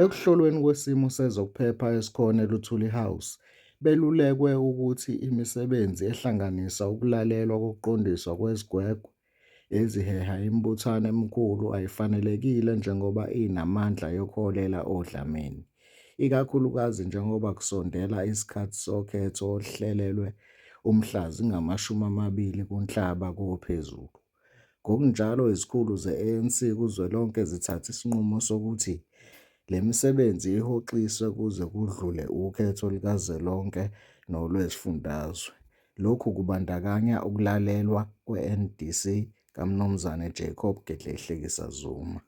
Ekuhlolweni kwesimo sezokuphepha esikhona eLuthuli House, belulekwe ukuthi imisebenzi ehlanganisa ukulalelwa kokuqondiswa kwezigwegwe eziheha imibuthano emikhulu ayifanelekile njengoba inamandla yokuholela odlameni, ikakhulukazi njengoba kusondela isikhathi sokhetho oluhlelelwe umhla zingama-20 kuNhlaba kophezulu. Ngokunjalo, izikhulu ze-ANC kuzwelonke zithathe isinqumo sokuthi le misebenzi ihoxiswe kuze kudlule ukhetho lukazwelonke nolwezifundazwe, lokhu kubandakanya ukulalelwa kwe-NDC kaMnuz Jacob Gedleyihlekisa Zuma.